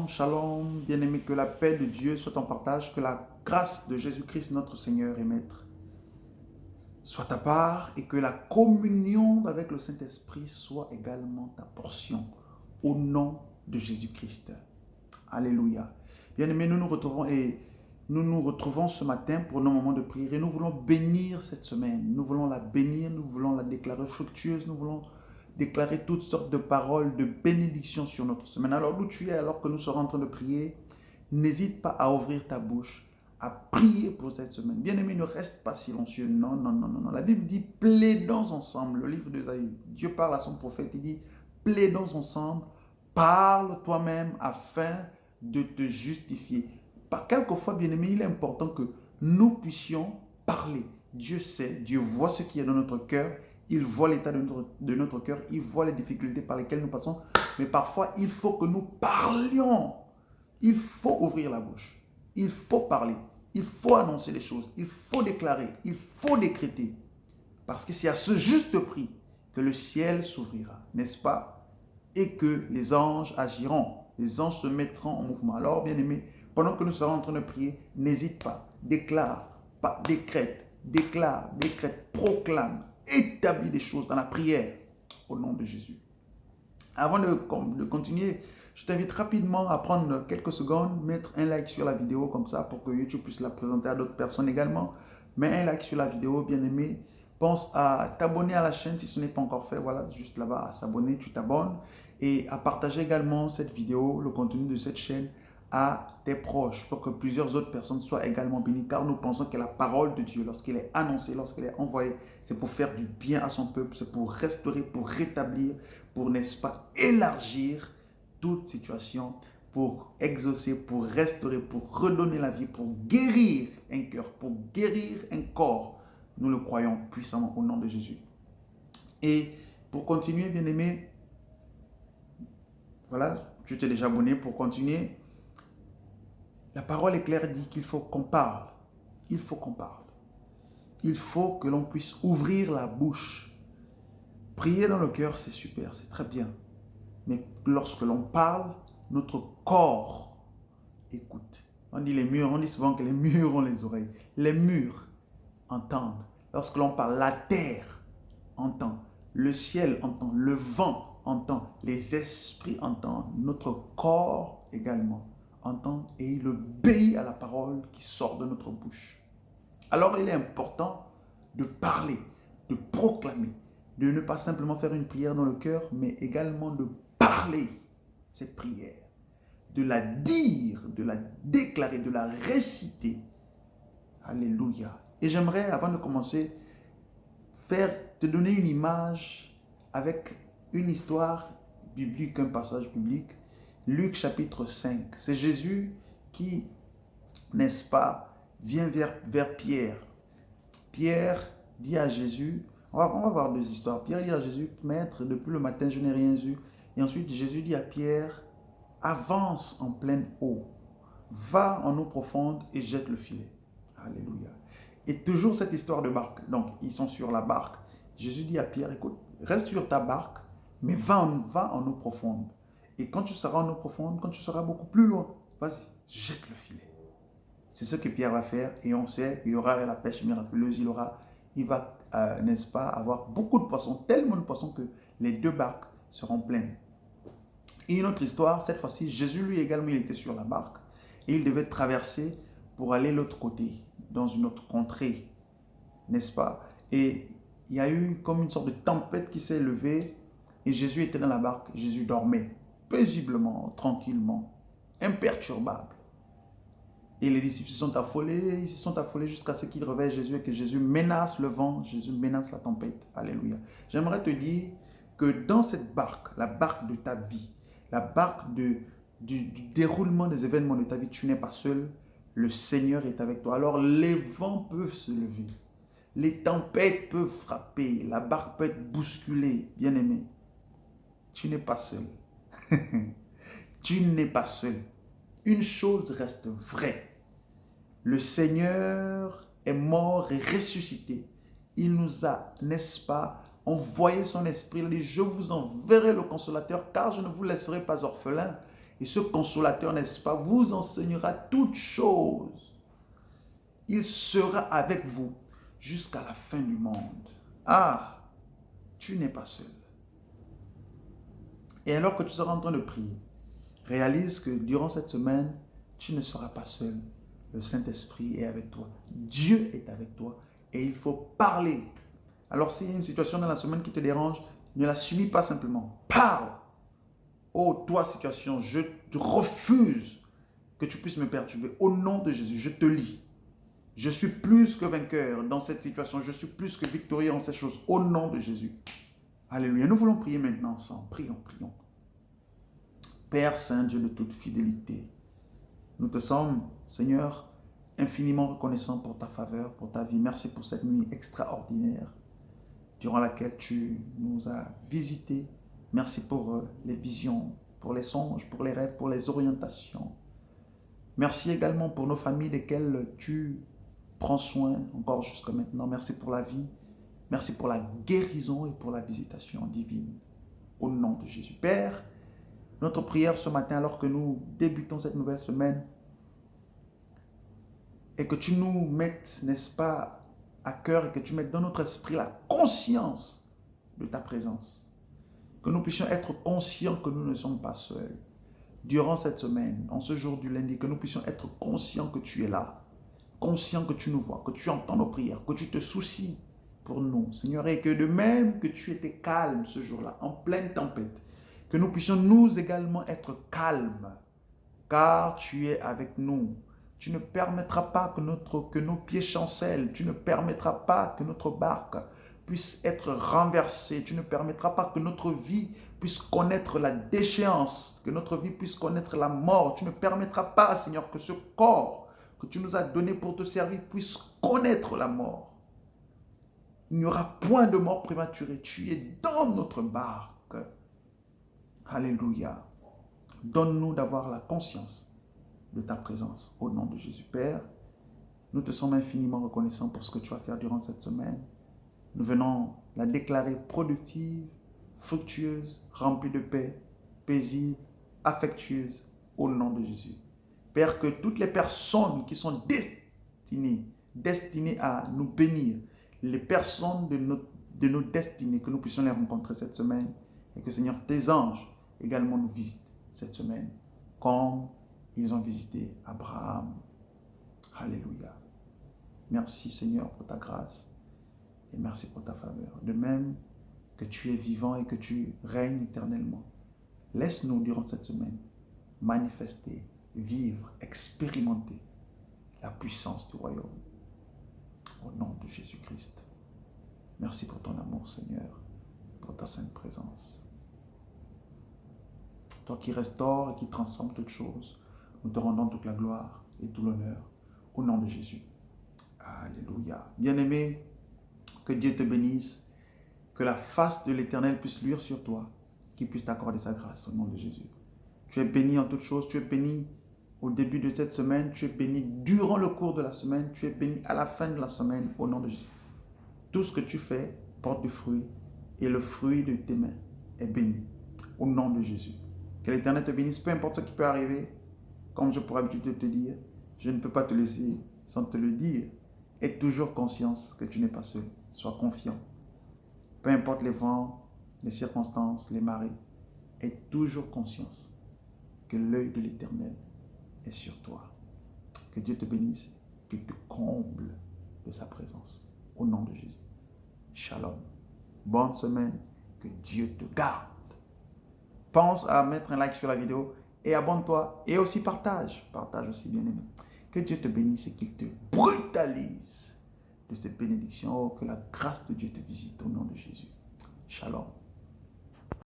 Shalom, shalom, bien-aimé, que la paix de Dieu soit en partage, que la grâce de Jésus-Christ, notre Seigneur et Maître, soit ta part et que la communion avec le Saint-Esprit soit également ta portion. Au nom de Jésus-Christ. Alléluia. Bien-aimé, nous nous retrouvons ce matin pour nos moments de prière et nous voulons bénir cette semaine. Nous voulons la bénir, nous voulons la déclarer fructueuse, nous voulons déclarer toutes sortes de paroles de bénédiction sur notre semaine. Alors d'où tu es, alors que nous serons en train de prier, n'hésite pas à ouvrir ta bouche, à prier pour cette semaine. Bien-aimé, ne reste pas silencieux. Non, non, non, non, non. La Bible dit, plaidons ensemble. Le livre d'Ésaïe, Dieu parle à son prophète, il dit, plaidons ensemble, parle toi-même afin de te justifier. Quelquefois, bien-aimé, il est important que nous puissions parler. Dieu sait, Dieu voit ce qu'il y a dans notre cœur. Il voit l'état de notre cœur, il voit les difficultés par lesquelles nous passons. Mais parfois, il faut que nous parlions. Il faut ouvrir la bouche. Il faut parler. Il faut annoncer les choses. Il faut déclarer. Il faut décréter. Parce que c'est à ce juste prix que le ciel s'ouvrira, n'est-ce pas? Et que les anges agiront. Les anges se mettront en mouvement. Alors, bien-aimés, pendant que nous serons en train de prier, n'hésite pas. Déclare, décrète, proclame. Établis des choses dans la prière au nom de Jésus. Avant de continuer, je t'invite rapidement à prendre quelques secondes, mettre un like sur la vidéo comme ça pour que YouTube puisse la présenter à d'autres personnes également. Mets un like sur la vidéo, bien aimé. Pense à t'abonner à la chaîne si ce n'est pas encore fait. Voilà, juste là-bas à s'abonner, tu t'abonnes. Et à partager également cette vidéo, le contenu de cette chaîne à tes proches pour que plusieurs autres personnes soient également bénies, car nous pensons que la parole de Dieu, lorsqu'elle est annoncée, lorsqu'elle est envoyée, c'est pour faire du bien à son peuple, c'est pour restaurer, pour rétablir, pour, n'est-ce pas, élargir toute situation, pour exaucer, pour restaurer, pour redonner la vie, pour guérir un cœur, pour guérir un corps. Nous le croyons puissamment au nom de Jésus. Et pour continuer, bien-aimé, voilà, tu t'es déjà abonné. Pour continuer, la parole est claire, dit qu'il faut qu'on parle. Il faut qu'on parle. Il faut que l'on puisse ouvrir la bouche. Prier dans le cœur, c'est super, c'est très bien. Mais lorsque l'on parle, notre corps écoute. On dit les murs, on dit souvent que les murs ont les oreilles. Les murs entendent. Lorsque l'on parle, la terre entend. Le ciel entend. Le vent entend. Les esprits entendent. Notre corps également entend et il obéit à la parole qui sort de notre bouche. Alors il est important de parler, de proclamer, de ne pas simplement faire une prière dans le cœur, mais également de parler cette prière, de la dire, de la déclarer, de la réciter. Alléluia. Et j'aimerais, avant de commencer, te donner une image avec une histoire biblique, un passage biblique. Luc chapitre 5. C'est Jésus qui, n'est-ce pas, vient vers Pierre. Pierre dit à Jésus, on va voir deux histoires. Pierre dit à Jésus, Maître, depuis le matin, je n'ai rien vu. Et ensuite, Jésus dit à Pierre, avance en pleine eau, va en eau profonde et jette le filet. Alléluia. Et toujours cette histoire de barque. Donc, ils sont sur la barque. Jésus dit à Pierre, écoute, reste sur ta barque, mais va en eau profonde. Et quand tu seras en eau profonde, quand tu seras beaucoup plus loin, vas-y, jette le filet. C'est ce que Pierre va faire et on sait qu'il y aura la pêche miraculeuse, il va, n'est-ce pas, avoir beaucoup de poissons, tellement de poissons que les deux barques seront pleines. Et une autre histoire, cette fois-ci, Jésus lui également, il était sur la barque et il devait traverser pour aller de l'autre côté, dans une autre contrée, n'est-ce pas? Et il y a eu comme une sorte de tempête qui s'est levée et Jésus était dans la barque, Jésus dormait paisiblement, tranquillement, imperturbable. Et les disciples se sont affolés jusqu'à ce qu'ils réveillent Jésus et que Jésus menace le vent, Jésus menace la tempête. Alléluia. J'aimerais te dire que dans cette barque, la barque de ta vie, la barque du déroulement des événements de ta vie, tu n'es pas seul, le Seigneur est avec toi. Alors les vents peuvent se lever, les tempêtes peuvent frapper, la barque peut être bousculée, bien-aimé. Tu n'es pas seul. Tu n'es pas seul. Une chose reste vraie. Le Seigneur est mort et ressuscité. Il nous a, n'est-ce pas, envoyé son esprit. Il dit, je vous enverrai le consolateur car je ne vous laisserai pas orphelin. Et ce consolateur, n'est-ce pas, vous enseignera toutes choses. Il sera avec vous jusqu'à la fin du monde. Ah, tu n'es pas seul. Et alors que tu seras en train de prier, réalise que durant cette semaine, tu ne seras pas seul. Le Saint-Esprit est avec toi. Dieu est avec toi. Et il faut parler. Alors s'il y a une situation dans la semaine qui te dérange, ne la subis pas simplement. Parle. Oh, toi, situation, je refuse que tu puisses me perturber. Au nom de Jésus, je te lis. Je suis plus que vainqueur dans cette situation. Je suis plus que victorieux en ces choses. Au nom de Jésus. Alléluia. Nous voulons prier maintenant ensemble. Prions, prions. Père Saint, Dieu de toute fidélité, nous te sommes, Seigneur, infiniment reconnaissants pour ta faveur, pour ta vie. Merci pour cette nuit extraordinaire durant laquelle tu nous as visités. Merci pour les visions, pour les songes, pour les rêves, pour les orientations. Merci également pour nos familles desquelles tu prends soin encore jusqu'à maintenant. Merci pour la vie. Merci pour la guérison et pour la visitation divine. Au nom de Jésus. Père, notre prière ce matin, alors que nous débutons cette nouvelle semaine, et que tu nous mettes, n'est-ce pas, à cœur, et que tu mettes dans notre esprit la conscience de ta présence. Que nous puissions être conscients que nous ne sommes pas seuls. Durant cette semaine, en ce jour du lundi, que nous puissions être conscients que tu es là, conscients que tu nous vois, que tu entends nos prières, que tu te soucies pour nous, Seigneur, et que de même que tu étais calme ce jour-là, en pleine tempête, que nous puissions nous également être calmes, car tu es avec nous. Tu ne permettras pas que nos pieds chancellent. Tu ne permettras pas que notre barque puisse être renversée. Tu ne permettras pas que notre vie puisse connaître la déchéance, que notre vie puisse connaître la mort. Tu ne permettras pas, Seigneur, que ce corps que tu nous as donné pour te servir puisse connaître la mort. Il n'y aura point de mort prématurée. Tu es dans notre barque. Alléluia. Donne-nous d'avoir la conscience de ta présence. Au nom de Jésus, Père, nous te sommes infiniment reconnaissants pour ce que tu vas faire durant cette semaine. Nous venons la déclarer productive, fructueuse, remplie de paix, paisible, affectueuse, au nom de Jésus. Père, que toutes les personnes qui sont destinées à nous bénir, les personnes de nos destinées, que nous puissions les rencontrer cette semaine, et que, Seigneur, tes anges également nous visitent cette semaine, comme ils ont visité Abraham. Alléluia. Merci, Seigneur, pour ta grâce, et merci pour ta faveur. De même que tu es vivant et que tu règnes éternellement, laisse-nous, durant cette semaine, manifester, vivre, expérimenter la puissance du royaume. Au nom de Jésus-Christ. Merci pour ton amour, Seigneur, pour ta sainte présence. Toi qui restaures et qui transformes toutes choses, nous te rendons toute la gloire et tout l'honneur. Au nom de Jésus. Alléluia. Bien-aimé, que Dieu te bénisse, que la face de l'Éternel puisse luire sur toi, qu'il puisse t'accorder sa grâce au nom de Jésus. Tu es béni en toutes choses, tu es béni au début de cette semaine, tu es béni durant le cours de la semaine, tu es béni à la fin de la semaine au nom de Jésus. Tout ce que tu fais porte du fruit et le fruit de tes mains est béni au nom de Jésus. Que l'Éternel te bénisse, peu importe ce qui peut arriver, comme je pourrais habitude de te dire, je ne peux pas te laisser sans te le dire. Aie toujours conscience que tu n'es pas seul. Sois confiant. Peu importe les vents, les circonstances, les marées, aie toujours conscience que l'œil de l'Éternel est sur toi. Que Dieu te bénisse, qu'il te comble de sa présence. Au nom de Jésus. Shalom. Bonne semaine. Que Dieu te garde. Pense à mettre un like sur la vidéo et abonne-toi. Et aussi partage. Partage aussi, bien aimé. Que Dieu te bénisse et qu'il te brutalise de cette bénédiction. Oh, que la grâce de Dieu te visite au nom de Jésus. Shalom.